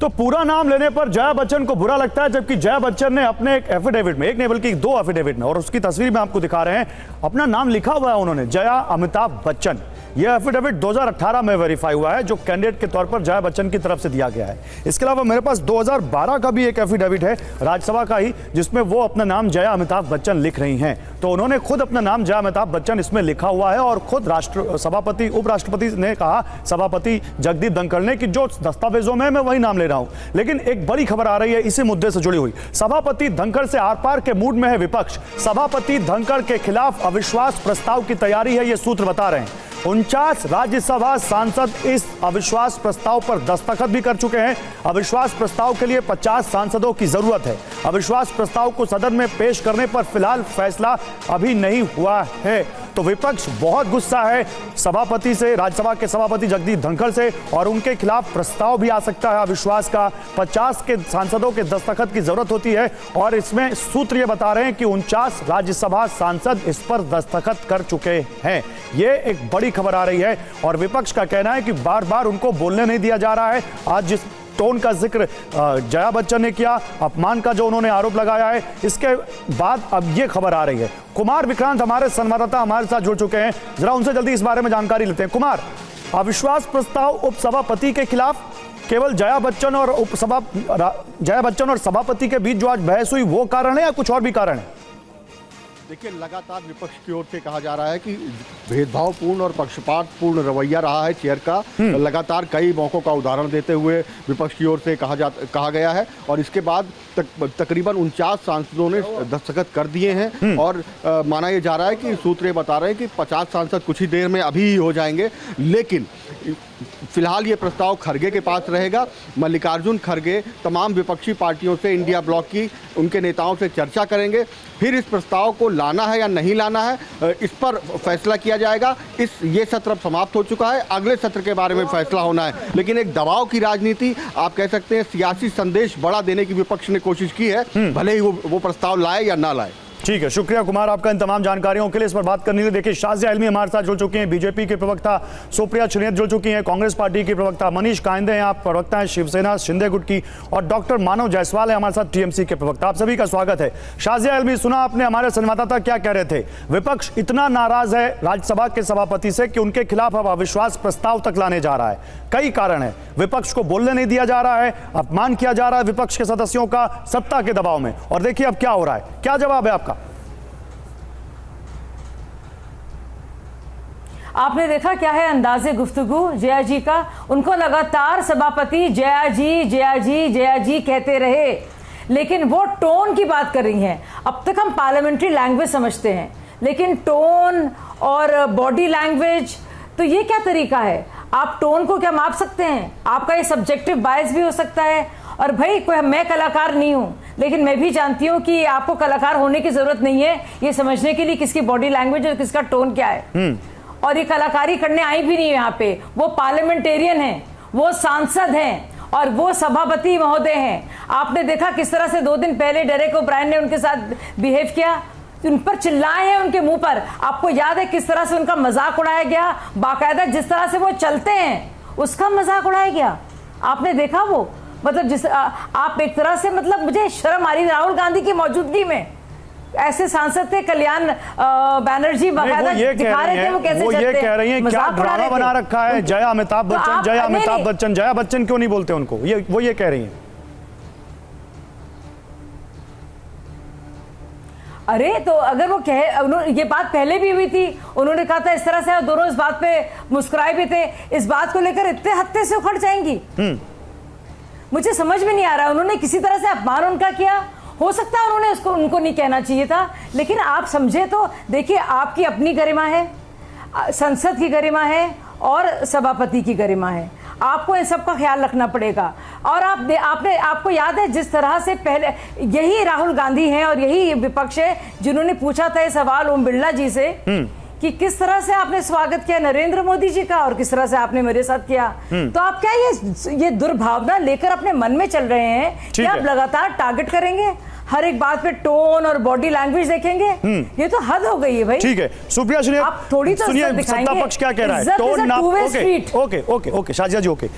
तो पूरा नाम लेने पर जया बच्चन को बुरा लगता है, जबकि जया बच्चन ने अपने एक एफिडेविट में, एक नहीं बल्कि दो एफिडेविट में, और उसकी तस्वीर में आपको दिखा रहे हैं, अपना नाम लिखा हुआ है उन्होंने, जया अमिताभ बच्चन। यह एफिडेविट 2018 में वेरीफाई हुआ है, जो कैंडिडेट के तौर पर जया बच्चन की तरफ से दिया गया है। इसके अलावा मेरे पास 2012 का भी एक एफिडेविट है, राज्यसभा का ही, जिसमें वो अपना नाम जया अमिताभ बच्चन लिख रही हैं। तो उन्होंने खुद अपना नाम जया अमिताभ बच्चन इसमें लिखा हुआ है, और खुद सभापति उपराष्ट्रपति ने कहा, सभापति जगदीप धनखड़ ने, कि जो दस्तावेजों में मैं वही नाम ले रहा हूं। लेकिन एक बड़ी खबर आ रही है इसी मुद्दे से जुड़ी हुई। सभापति धनखड़ से आर पार के मूड में है विपक्ष। सभापति धनखड़ के खिलाफ अविश्वास प्रस्ताव की तैयारी है, ये सूत्र बता रहे हैं। 49 राज्यसभा सांसद इस अविश्वास प्रस्ताव पर दस्तखत भी कर चुके हैं। अविश्वास प्रस्ताव के लिए 50 सांसदों की जरूरत है। अविश्वास प्रस्ताव को सदन में पेश करने पर फिलहाल फैसला अभी नहीं हुआ है। तो विपक्ष बहुत गुस्सा है सभापति से, राज्यसभा के सभापति जगदीप धनखड़ से, और उनके खिलाफ प्रस्ताव भी आ सकता है अविश्वास का। 50 के सांसदों के दस्तखत की जरूरत होती है, और इसमें सूत्र ये बता रहे हैं कि 49 राज्यसभा सांसद इस पर दस्तखत कर चुके हैं। ये एक बड़ी खबर आ रही है, और विपक्ष का कहना है कि बार बार उनको बोलने नहीं दिया जा रहा है। आज जिस टोन का जिक्र जया बच्चन ने किया, अपमान का जो उन्होंने आरोप लगाया है, इसके बाद अब ये खबर आ रही है। कुमार विक्रांत हमारे संवाददाता हमारे साथ जुड़ चुके हैं, जरा उनसे जल्दी इस बारे में जानकारी लेते हैं। कुमार, अविश्वास प्रस्ताव उपसभापति के खिलाफ, केवल जया बच्चन और सभापति के बीच जो आज बहस हुई, वो कारण है या कुछ और भी कारण है? देखिए, लगातार विपक्ष की ओर से कहा जा रहा है कि भेदभावपूर्ण और पक्षपातपूर्ण रवैया रहा है चेयर का। लगातार कई मौकों का उदाहरण देते हुए विपक्ष की ओर से कहा गया है, और इसके बाद तकरीबन 49 सांसदों ने दस्तखत कर दिए हैं। और माना यह जा रहा है कि सूत्र बता रहे हैं कि 50 सांसद कुछ ही देर में अभी ही हो जाएंगे। लेकिन फिलहाल ये प्रस्ताव खरगे के पास रहेगा। मल्लिकार्जुन खरगे तमाम विपक्षी पार्टियों से, इंडिया ब्लॉक की उनके नेताओं से चर्चा करेंगे। फिर इस प्रस्ताव को लाना है या नहीं लाना है, इस पर फैसला किया जाएगा। ये सत्र अब समाप्त हो चुका है, अगले सत्र के बारे में फैसला होना है। लेकिन एक दबाव की राजनीति, आप कह सकते हैं सियासी संदेश बड़ा देने की विपक्ष ने कोशिश की है, भले ही वो प्रस्ताव लाए या ना लाए। ठीक है, शुक्रिया कुमार आपका इन तमाम जानकारियों के लिए। इस पर बात करने के लिए देखिए, शाजिया इल्मी हमारे साथ जुड़ चुकी हैं, बीजेपी के प्रवक्ता सुप्रिया चुनेत जुड़ चुकी हैं, कांग्रेस पार्टी की प्रवक्ता मनीष कायंदे हैं, आप प्रवक्ता हैं शिवसेना शिंदे गुट की, और डॉक्टर मानव जायसवाल है हमारे साथ टीएमसी के प्रवक्ता। आप सभी का स्वागत है। शाजिया इल्मी, सुना आपने हमारे संवाददाता क्या कह रहे थे? विपक्ष इतना नाराज है राज्यसभा के सभापति से कि उनके खिलाफ अब अविश्वास प्रस्ताव तक लाने जा रहा है। कई कारण है, विपक्ष को बोलने नहीं दिया जा रहा है, अपमान किया जा रहा है विपक्ष के सदस्यों का सत्ता के दबाव में। और देखिए अब क्या हो रहा है, क्या जवाब है आपका? आपने देखा क्या है अंदाजे गुफ्तगू जया जी का। उनको लगातार सभापति जया जी जया जी जया जी कहते रहे, लेकिन वो टोन की बात कर रही हैं। अब तक हम पार्लियामेंट्री लैंग्वेज समझते हैं, लेकिन टोन और बॉडी लैंग्वेज, तो ये क्या तरीका है? आप टोन को क्या माप सकते हैं? आपका ये सब्जेक्टिव बायस भी हो सकता है। और भाई, कोई मैं कलाकार नहीं हूं, लेकिन मैं भी जानती हूं कि आपको कलाकार होने की जरूरत नहीं है ये समझने के लिए किसकी बॉडी लैंग्वेज और किसका टोन क्या है। और ये कलाकारी करने आई भी नहीं यहाँ पे। वो पार्लियामेंटेरियन हैं, वो सांसद हैं, और वो सभापति महोदय हैं। आपने देखा किस तरह से 2 दिन पहले डेरेक ओब्रायन ने उनके साथ बिहेव किया, उन पर चिल्लाए हैं उनके मुंह पर। आपको याद है किस तरह से उनका मजाक उड़ाया गया? बाकायदा जिस तरह से वो चलते हैं उसका मजाक उड़ाया गया। आपने देखा वो, मतलब आप एक तरह से, मतलब मुझे शर्म आ रही। राहुल गांधी की मौजूदगी में ऐसे सांसद थे, कल्याण बनर्जी बाकायदा दिखा रहे थे वो कैसे चलते हैं। ये कह रही हैं क्या ड्रामा बना रखा है जया अमिताभ बच्चन, जया अमिताभ बच्चन, जया बच्चन क्यों नहीं बोलते उनको? वो ये कह रही हैं। अरे तो अगर वो ये बात पहले भी हुई थी, उन्होंने कहा था इस तरह से, दोनों इस बात पे मुस्कुराए भी थे। इस बात को लेकर इतने हत्थे से उखड़ जाएंगी, मुझे समझ में नहीं आ रहा। उन्होंने किसी तरह से अपमान उनका किया, हो सकता है उन्होंने उनको नहीं कहना चाहिए था, लेकिन आप समझे तो देखिए, आपकी अपनी गरिमा है, संसद की गरिमा है, और सभापति की गरिमा है। आपको इन सब का ख्याल रखना पड़ेगा। और आपको याद है जिस तरह से पहले यही राहुल गांधी हैं और यही विपक्ष है जिन्होंने पूछा था ये सवाल ओम बिरला जी से कि किस तरह से आपने स्वागत किया नरेंद्र मोदी जी का और किस तरह से आपने मेरे साथ किया। तो आप क्या ये दुर्भावना लेकर अपने मन में चल रहे हैं कि आप लगातार टारगेट करेंगे, हर एक बात पे टोन और बॉडी लैंग्वेज देखेंगे? ये तो हद हो गई है भाई। ठीक है, सुप्रिया सुनिए, आप थोड़ी तो सुनिए सत्ता पक्ष क्या कह रहा है। टोन ना, ओके शाजिया जी, ओके।